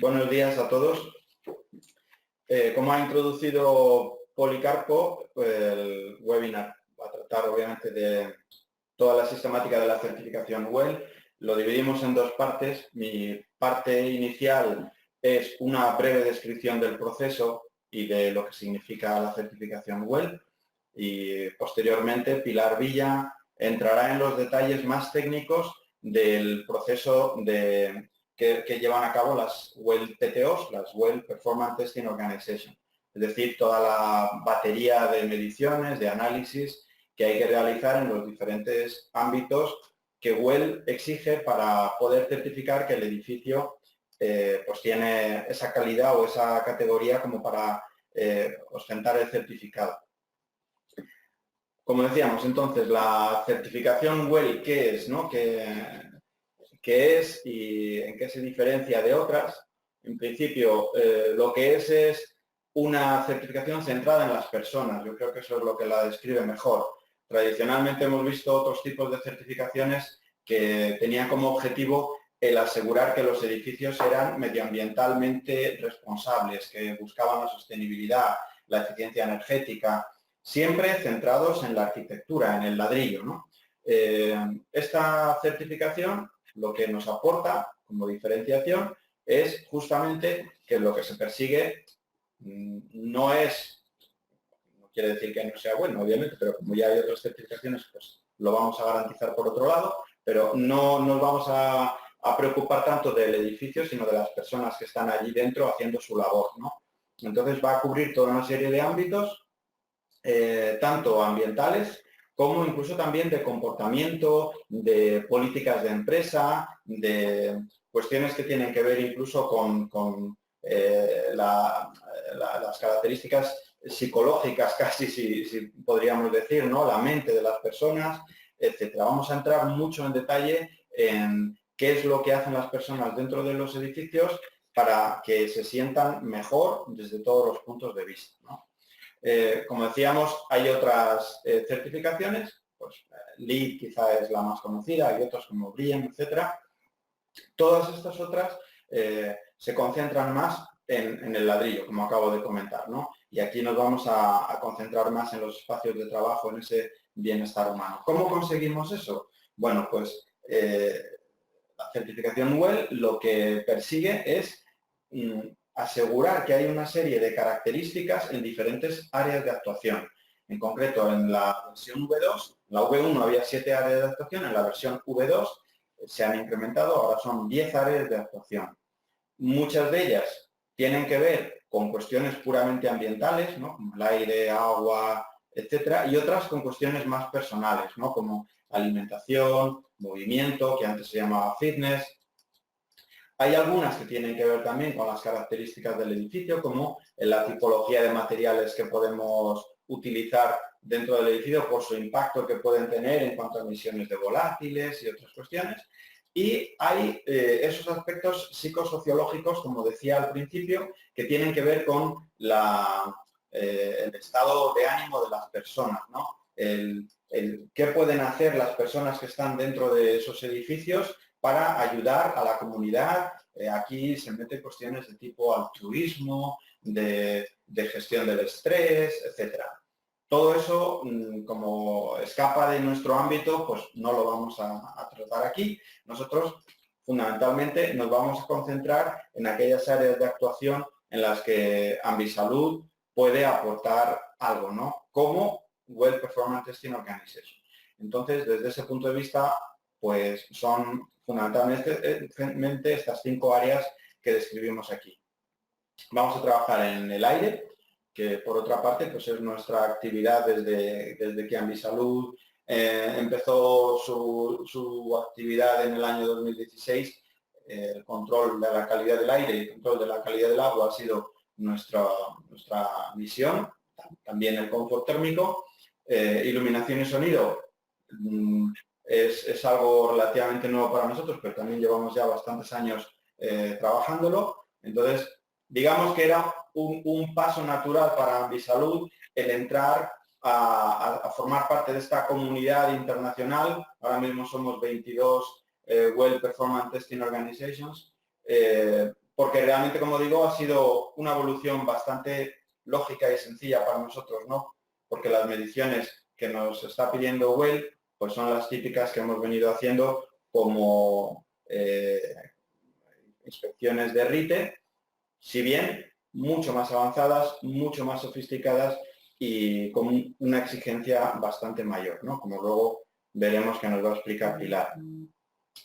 Buenos días a todos. Como ha introducido Policarpo, el webinar va a tratar obviamente de toda la sistemática de la certificación WELL. Lo dividimos en dos partes. Mi parte inicial es una breve descripción del proceso y de lo que significa la certificación WELL. Y posteriormente Pilar Villa entrará en los detalles más técnicos del proceso que llevan a cabo las WELL PTOs, las WELL Performance Testing Organization. Es decir, toda la batería de mediciones, de análisis que hay que realizar en los diferentes ámbitos que WELL exige para poder certificar que el edificio pues tiene esa calidad o esa categoría como para ostentar el certificado. Como decíamos, entonces, la certificación WELL, ¿qué es? ¿No? ¿Qué es y en qué se diferencia de otras? En principio, lo que es una certificación centrada en las personas. Yo creo que eso es lo que la describe mejor. Tradicionalmente hemos visto otros tipos de certificaciones que tenían como objetivo el asegurar que los edificios eran medioambientalmente responsables, que buscaban la sostenibilidad, la eficiencia energética, siempre centrados en la arquitectura, en el ladrillo, ¿no? Esta certificación lo que nos aporta como diferenciación es justamente que lo que se persigue no quiere decir que no sea bueno, obviamente, pero como ya hay otras certificaciones, pues lo vamos a garantizar por otro lado, pero no nos vamos a preocupar tanto del edificio, sino de las personas que están allí dentro haciendo su labor, ¿no? Entonces va a cubrir toda una serie de ámbitos, tanto ambientales como incluso también de comportamiento, de políticas de empresa, de cuestiones que tienen que ver incluso con las características psicológicas, casi si podríamos decir, ¿no? La mente de las personas, etcétera. Vamos a entrar mucho en detalle en qué es lo que hacen las personas dentro de los edificios para que se sientan mejor desde todos los puntos de vista, ¿no? Como decíamos, hay otras certificaciones, pues LEED quizá es la más conocida, hay otras como BREEAM, etcétera. Todas estas otras se concentran más en el ladrillo, como acabo de comentar, ¿no? Y aquí nos vamos a concentrar más en los espacios de trabajo, en ese bienestar humano. ¿Cómo conseguimos eso? Bueno, pues la certificación WELL lo que persigue es asegurar que hay una serie de características en diferentes áreas de actuación. En concreto, en la versión V2, en la V1 había 7 áreas de actuación, en la versión V2 se han incrementado, ahora son 10 áreas de actuación. Muchas de ellas tienen que ver con cuestiones puramente ambientales, ¿no? Como el aire, agua, etcétera, y otras con cuestiones más personales, ¿no? Como alimentación, movimiento, que antes se llamaba fitness. Hay algunas que tienen que ver también con las características del edificio, como en la tipología de materiales que podemos utilizar dentro del edificio por su impacto que pueden tener en cuanto a emisiones de volátiles y otras cuestiones. Y hay esos aspectos psicosociológicos, como decía al principio, que tienen que ver con el estado de ánimo de las personas, ¿no? Qué pueden hacer las personas que están dentro de esos edificios para ayudar a la comunidad. Aquí se meten cuestiones de tipo altruismo, de gestión del estrés, etcétera. Todo eso, como escapa de nuestro ámbito, pues no lo vamos a tratar aquí. Nosotros, fundamentalmente, nos vamos a concentrar en aquellas áreas de actuación en las que Ambisalud puede aportar algo, ¿no? Como WELL Performance Testing Organization. Entonces, desde ese punto de vista, pues son fundamentalmente estas 5 áreas que describimos aquí. Vamos a trabajar en el aire, que por otra parte pues es nuestra actividad desde que Ambisalud empezó su actividad en el año 2016. El control de la calidad del aire y el control de la calidad del agua ha sido nuestra misión, también el confort térmico. Iluminación y sonido es algo relativamente nuevo para nosotros, pero también llevamos ya bastantes años trabajándolo. Entonces, digamos que era un paso natural para Ambisalud el entrar a formar parte de esta comunidad internacional. Ahora mismo somos 22 WELL Performance Testing Organizations, porque realmente, como digo, ha sido una evolución bastante lógica y sencilla para nosotros, ¿no? Porque las mediciones que nos está pidiendo Well, pues son las típicas que hemos venido haciendo como inspecciones de RITE, si bien mucho más avanzadas, mucho más sofisticadas y con una exigencia bastante mayor, ¿no? Como luego veremos que nos va a explicar Pilar.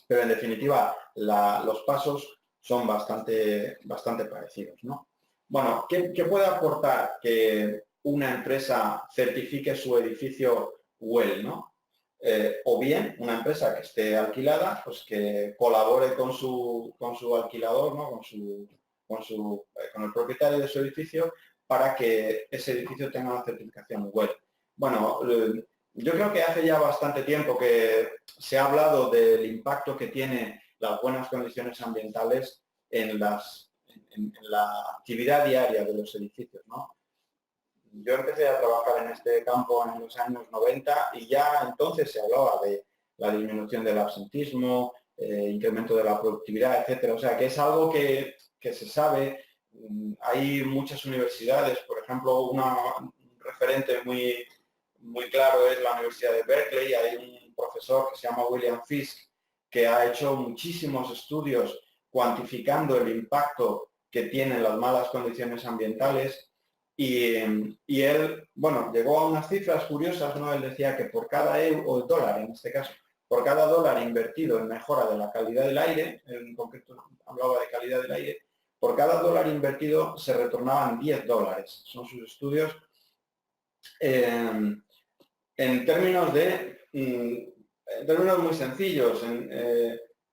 Pero en definitiva, los pasos son bastante parecidos, ¿no? Bueno, ¿qué puede aportar que una empresa certifique su edificio WELL, ¿no? O bien una empresa que esté alquilada, pues que colabore con su alquilador, ¿no? Con el propietario de su edificio para que ese edificio tenga una certificación WELL. Bueno, yo creo que hace ya bastante tiempo que se ha hablado del impacto que tiene las buenas condiciones ambientales en la actividad diaria de los edificios, ¿no? Yo empecé a trabajar en este campo en los años 90 y ya entonces se hablaba de la disminución del absentismo, incremento de la productividad, etcétera. O sea, que es algo que se sabe. Hay muchas universidades, por ejemplo, un referente muy claro es la Universidad de Berkeley. Hay un profesor que se llama William Fisk que ha hecho muchísimos estudios cuantificando el impacto que tienen las malas condiciones ambientales y él, bueno, llegó a unas cifras curiosas, ¿no? Él decía que por cada euro, o dólar en este caso, por cada dólar invertido en mejora de la calidad del aire, en concreto hablaba de calidad del aire, por cada dólar invertido se retornaban 10 dólares. Son sus estudios. En términos muy sencillos,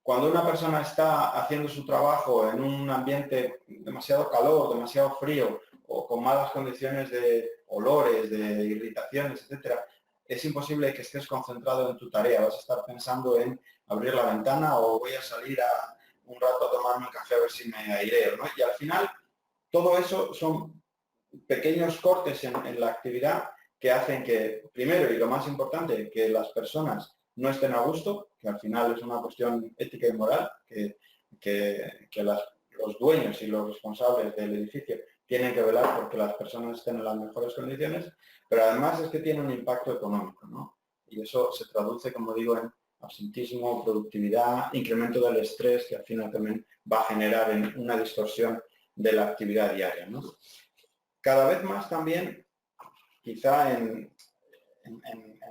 cuando una persona está haciendo su trabajo en un ambiente demasiado calor, demasiado frío o con malas condiciones de olores, de irritaciones, etcétera, es imposible que estés concentrado en tu tarea. Vas a estar pensando en abrir la ventana o voy a salir un rato a tomarme un café a ver si me aireo, ¿no? Y al final, todo eso son pequeños cortes en la actividad que hacen que, primero y lo más importante, que las personas no estén a gusto, que al final es una cuestión ética y moral, los dueños y los responsables del edificio tienen que velar porque las personas estén en las mejores condiciones, pero además es que tiene un impacto económico, ¿no? Y eso se traduce, como digo, en absentismo, productividad, incremento del estrés, que al final también va a generar una distorsión de la actividad diaria, ¿no? Cada vez más también, quizá en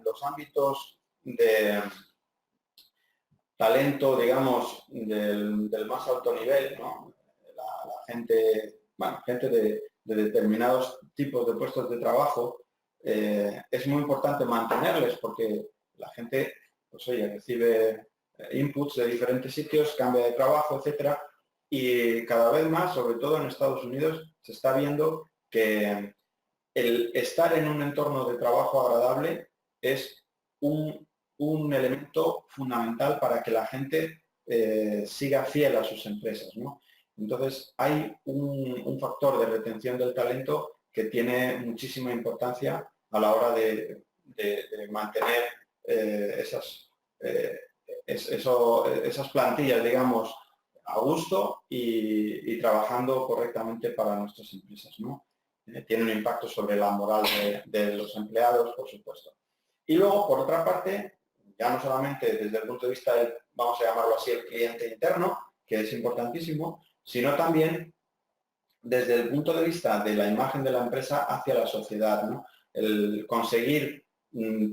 los ámbitos de talento, digamos, del más alto nivel, ¿no? La gente, bueno, gente de determinados tipos de puestos de trabajo, es muy importante mantenerles porque la gente, pues oye, recibe inputs de diferentes sitios, cambia de trabajo, etcétera, y cada vez más, sobre todo en Estados Unidos, se está viendo que el estar en un entorno de trabajo agradable es un elemento fundamental para que la gente siga fiel a sus empresas, ¿no? Entonces, hay un factor de retención del talento que tiene muchísima importancia a la hora de mantener esas plantillas, digamos, a gusto y trabajando correctamente para nuestras empresas, ¿no? Tiene un impacto sobre la moral de los empleados, por supuesto. Y luego, por otra parte, ya no solamente desde el punto de vista del, vamos a llamarlo así, el cliente interno, que es importantísimo, sino también desde el punto de vista de la imagen de la empresa hacia la sociedad, ¿no? El conseguir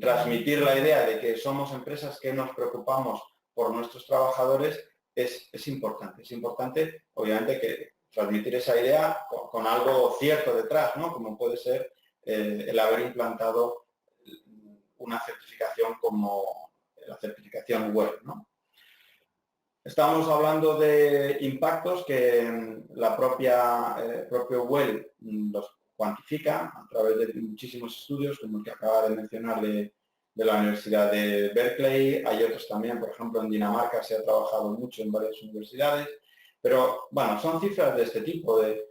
transmitir la idea de que somos empresas que nos preocupamos por nuestros trabajadores es importante. Es importante, obviamente, que transmitir esa idea con algo cierto detrás, ¿no? Como puede ser el haber implantado una certificación como la certificación web, ¿no? Estamos hablando de impactos que la propio WELL los cuantifica a través de muchísimos estudios, como el que acaba de mencionar de la Universidad de Berkeley. Hay otros también, por ejemplo, en Dinamarca se ha trabajado mucho en varias universidades. Pero, bueno, son cifras de este tipo, de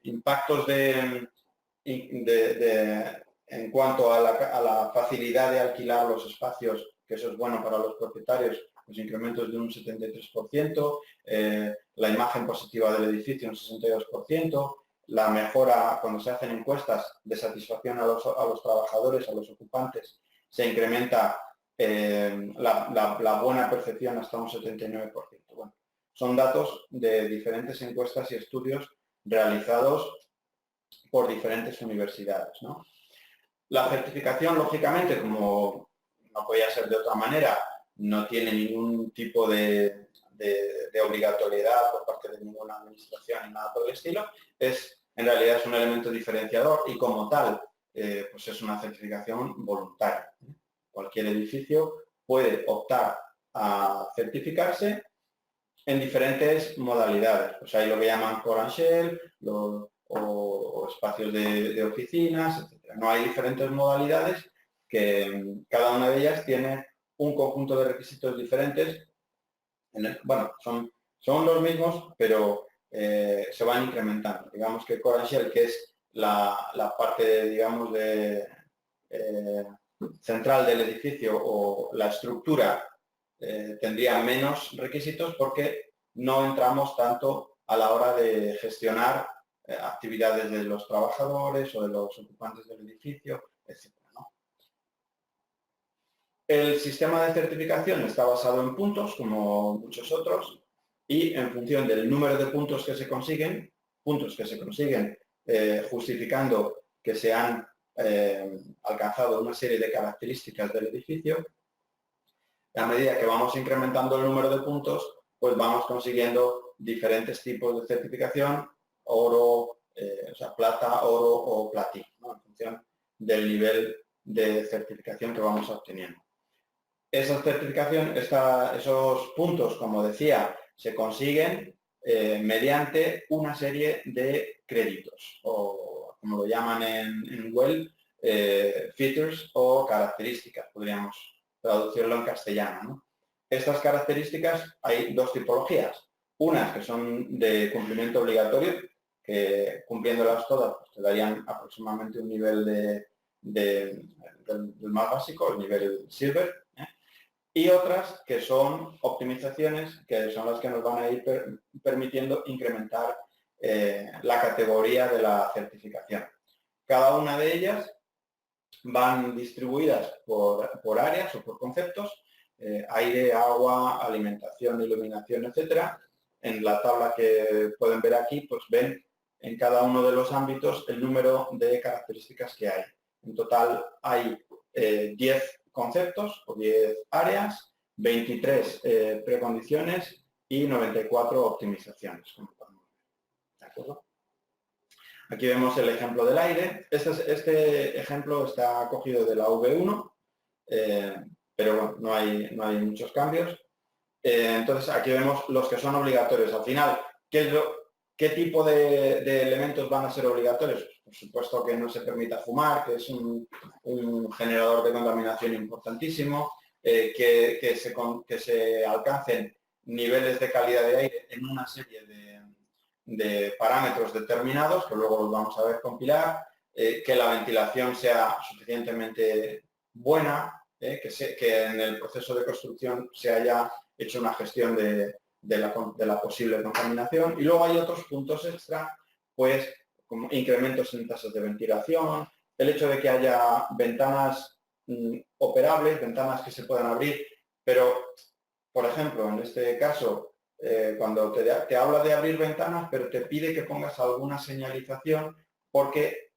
impactos en cuanto a la facilidad de alquilar los espacios, que eso es bueno para los propietarios, pues incrementos de un 73%, la imagen positiva del edificio un 62%, la mejora cuando se hacen encuestas de satisfacción a los trabajadores, a los ocupantes, se incrementa la buena percepción hasta un 79%. Bueno, son datos de diferentes encuestas y estudios realizados por diferentes universidades, ¿no? La certificación, lógicamente, como no podía ser de otra manera, no tiene ningún tipo de obligatoriedad por parte de ninguna administración ni nada por el estilo. En realidad es un elemento diferenciador y como tal, pues es una certificación voluntaria. Cualquier edificio puede optar a certificarse en diferentes modalidades. Pues hay lo que llaman core and shell, o espacios de oficinas, etc. No hay diferentes modalidades que cada una de ellas tiene un conjunto de requisitos diferentes. Bueno, son los mismos, pero se van incrementando. Digamos que core and shell, que es la parte, digamos, central del edificio o la estructura, tendría menos requisitos porque no entramos tanto a la hora de gestionar actividades de los trabajadores o de los ocupantes del edificio, etc., ¿no? El sistema de certificación está basado en puntos, como muchos otros, y en función del número de puntos que se consiguen justificando que se han alcanzado una serie de características del edificio, a medida que vamos incrementando el número de puntos, pues vamos consiguiendo diferentes tipos de certificación, oro, o sea, plata, oro o platino, ¿no? En función del nivel de certificación que vamos obteniendo. Esa certificación, esos puntos, como decía, se consiguen mediante una serie de créditos, o como lo llaman en WELL, features o características, podríamos traducirlo en castellano, ¿no? Estas características hay dos tipologías. Unas que son de cumplimiento obligatorio, que cumpliéndolas todas pues, te darían aproximadamente un nivel del más básico, el nivel silver, y otras que son optimizaciones, que son las que nos van a ir permitiendo incrementar la categoría de la certificación. Cada una de ellas van distribuidas por áreas o por conceptos, aire, agua, alimentación, iluminación, etcétera. En la tabla que pueden ver aquí, pues ven en cada uno de los ámbitos el número de características que hay. En total hay 10 conceptos o 10 áreas, 23 precondiciones y 94 optimizaciones. ¿De acuerdo? Aquí vemos el ejemplo del aire. Este ejemplo está cogido de la V1, pero bueno, no hay muchos cambios. Entonces aquí vemos los que son obligatorios. Al final, ¿qué tipo de elementos van a ser obligatorios? Por supuesto que no se permita fumar, que es un generador de contaminación importantísimo, que se alcancen niveles de calidad de aire en una serie de parámetros determinados, que luego los vamos a ver compilar, que la ventilación sea suficientemente buena, que en el proceso de construcción se haya hecho una gestión de la posible contaminación. Y luego hay otros puntos extra, pues como incrementos en tasas de ventilación, el hecho de que haya ventanas operables, ventanas que se puedan abrir, pero, por ejemplo, en este caso, cuando te habla de abrir ventanas, pero te pide que pongas alguna señalización porque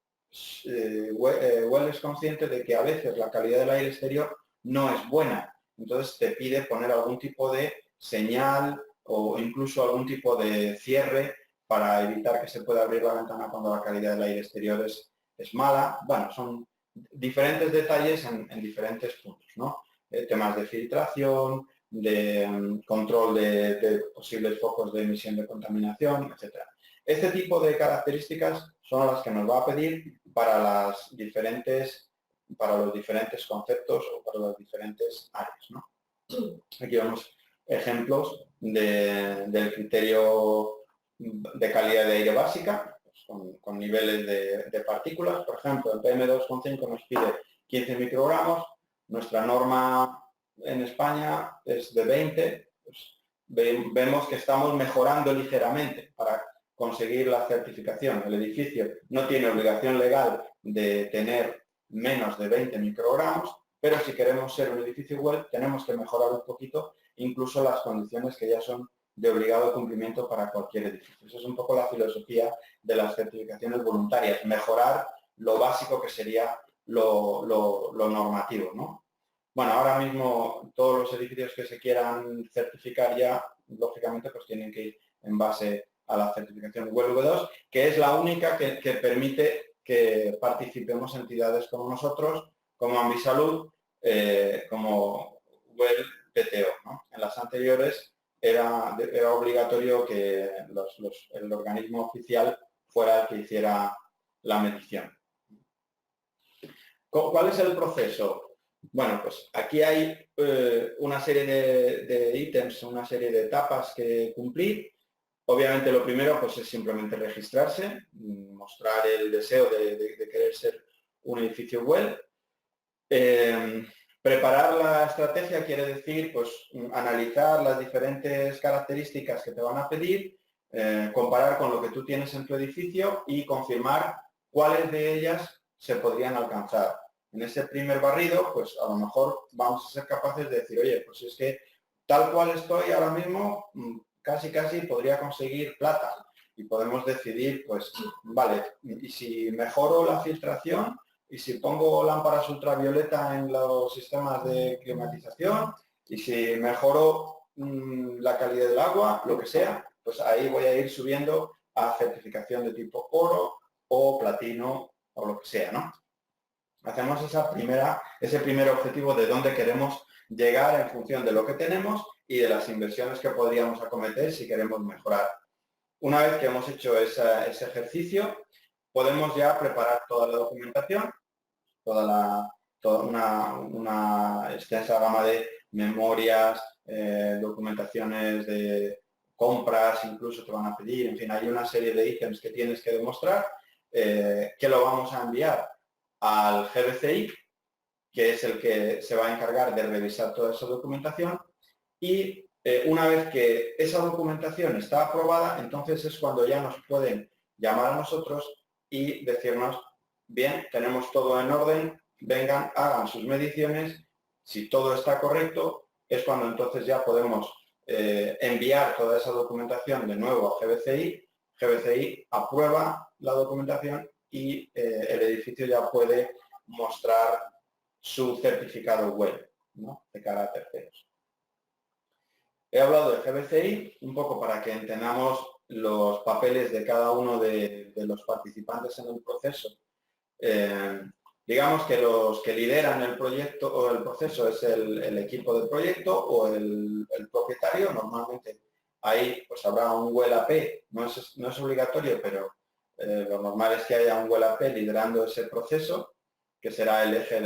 WELL es consciente de que a veces la calidad del aire exterior no es buena. Entonces te pide poner algún tipo de señal o incluso algún tipo de cierre para evitar que se pueda abrir la ventana cuando la calidad del aire exterior es mala. Bueno, son diferentes detalles en diferentes puntos, ¿no? Temas de filtración, de control de posibles focos de emisión de contaminación, etc. Este tipo de características son las que nos va a pedir para los diferentes conceptos o para las diferentes áreas, ¿no? Aquí vemos ejemplos del criterio de calidad de aire básica, pues con niveles de partículas. Por ejemplo, el PM2,5 nos pide 15 microgramos. Nuestra norma en España es de 20, pues vemos que estamos mejorando ligeramente para conseguir la certificación. El edificio no tiene obligación legal de tener menos de 20 microgramos, pero si queremos ser un edificio WELL tenemos que mejorar un poquito incluso las condiciones que ya son de obligado cumplimiento para cualquier edificio. Esa es un poco la filosofía de las certificaciones voluntarias, mejorar lo básico que sería lo normativo, ¿no? Bueno, ahora mismo todos los edificios que se quieran certificar ya, lógicamente, pues tienen que ir en base a la certificación WELL V2, que es la única que permite que participemos entidades como nosotros, como Ambisalud, como WELL PTO, ¿no? En las anteriores era obligatorio que el organismo oficial fuera el que hiciera la medición. ¿Cuál es el proceso? Bueno, pues aquí hay una serie de ítems, una serie de etapas que cumplir. Obviamente lo primero pues es simplemente registrarse, mostrar el deseo de querer ser un edificio WELL. Preparar la estrategia quiere decir pues analizar las diferentes características que te van a pedir, comparar con lo que tú tienes en tu edificio y confirmar cuáles de ellas se podrían alcanzar. En ese primer barrido, pues a lo mejor vamos a ser capaces de decir, oye, pues es que tal cual estoy ahora mismo, casi podría conseguir plata. Y podemos decidir, pues, vale, y si mejoro la filtración, y si pongo lámparas ultravioleta en los sistemas de climatización, y si mejoro la calidad del agua, lo que sea, pues ahí voy a ir subiendo a certificación de tipo oro o platino o lo que sea, ¿no? Hacemos ese primer objetivo de dónde queremos llegar en función de lo que tenemos y de las inversiones que podríamos acometer si queremos mejorar. Una vez que hemos hecho ese ejercicio, podemos ya preparar toda la documentación, toda una extensa gama de memorias, documentaciones de compras, incluso te van a pedir, en fin, hay una serie de ítems que tienes que demostrar, que lo vamos a enviar al GBCI, que es el que se va a encargar de revisar toda esa documentación y una vez que esa documentación está aprobada, entonces es cuando ya nos pueden llamar a nosotros y decirnos, bien, tenemos todo en orden, vengan, hagan sus mediciones, si todo está correcto, es cuando entonces ya podemos enviar toda esa documentación de nuevo a GBCI, GBCI aprueba la documentación y el edificio ya puede mostrar su certificado web, ¿no?, de cara a terceros. He hablado de GBCI un poco para que entendamos los papeles de cada uno de los participantes en el proceso. Digamos que los que lideran el proyecto o el proceso es el equipo de proyecto o el propietario. Normalmente ahí pues habrá un WLAP, no es obligatorio, pero lo normal es que haya un WLAP liderando ese proceso, que será el eje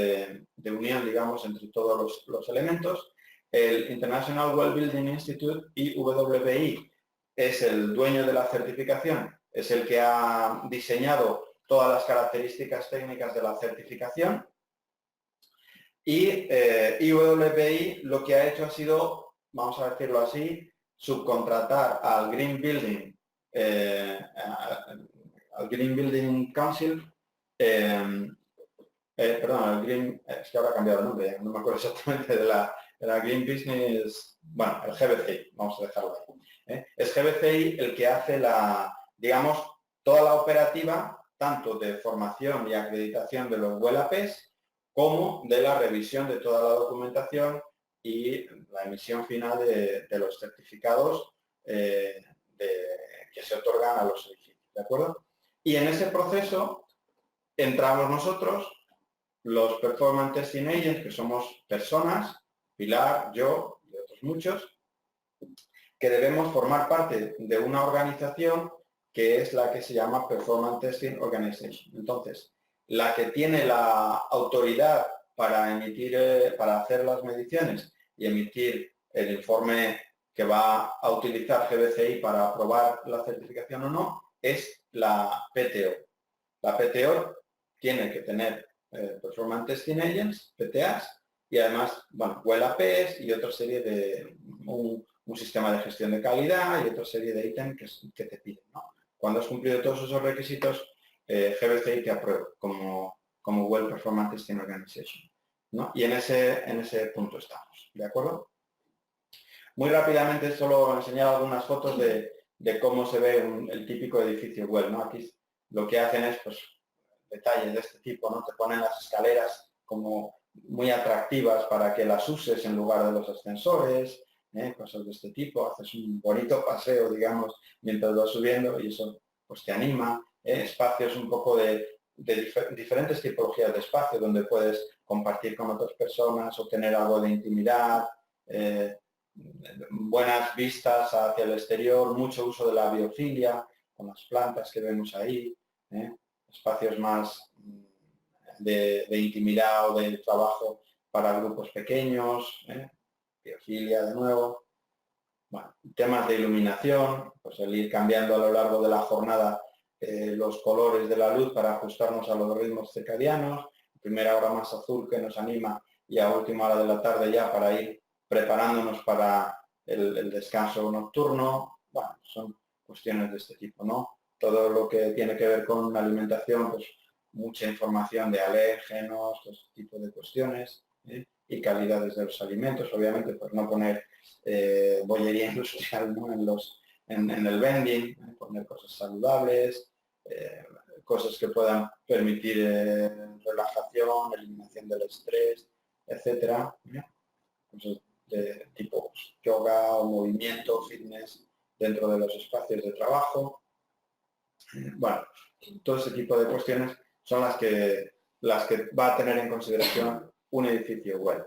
de unión, digamos, entre todos los elementos. El International Well Building Institute, IWBI, es el dueño de la certificación, es el que ha diseñado todas las características técnicas de la certificación. Y IWBI lo que ha hecho ha sido, vamos a decirlo así, subcontratar al Green Building, Council, perdón, al Green, es que ahora ha cambiado el nombre, no me acuerdo exactamente de la Green Business, bueno, el GBCI, vamos a dejarlo ahí. Es GBCI el que hace digamos, toda la operativa, tanto de formación y acreditación de los WLAPs, como de la revisión de toda la documentación y la emisión final de los certificados que se otorgan a los edificios, ¿de acuerdo? Y en ese proceso entramos nosotros, los Performance Testing Agents, que somos personas, Pilar, yo y otros muchos, que debemos formar parte de una organización que es la que se llama Performance Testing Organization. Entonces, la que tiene la autoridad para emitir, para hacer las mediciones y emitir el informe que va a utilizar GBCI para aprobar la certificación o no, es la PTO. La PTO tiene que tener Performance Testing Agents, PTAs, y además, bueno, Well APs y otra serie de un sistema de gestión de calidad y otra serie de ítems que te piden, ¿no? Cuando has cumplido todos esos requisitos, GBCI te aprueba como Well Performance Testing Organization, ¿no? Y en ese punto estamos, ¿de acuerdo? Muy rápidamente solo enseñar algunas fotos de cómo se ve el típico edificio Well, ¿no? Aquí lo que hacen es, pues, detalles de este tipo, ¿no? Te ponen las escaleras como muy atractivas para que las uses en lugar de los ascensores, cosas de este tipo, haces un bonito paseo, digamos, mientras vas subiendo y eso pues te anima, espacios un poco de diferentes tipologías de espacio donde puedes compartir con otras personas o tener algo de intimidad, buenas vistas hacia el exterior, mucho uso de la biofilia con las plantas que vemos ahí, espacios más de intimidad o de trabajo para grupos pequeños, biofilia de nuevo. Bueno, temas de iluminación, pues el ir cambiando a lo largo de la jornada los colores de la luz para ajustarnos a los ritmos circadianos, primera hora más azul que nos anima y a última hora de la tarde ya para ir preparándonos para el descanso nocturno. Bueno, son cuestiones de este tipo, ¿no? Todo lo que tiene que ver con una alimentación, pues mucha información de alérgenos, todo este tipo de cuestiones, y calidades de los alimentos, obviamente, pues no poner bollería industrial, ¿no? en el vending, poner cosas saludables, cosas que puedan permitir relajación, eliminación del estrés, etcétera, cosas de tipo pues, yoga o movimiento, fitness dentro de los espacios de trabajo. Bueno, todo ese tipo de cuestiones son las que va a tener en consideración un edificio web.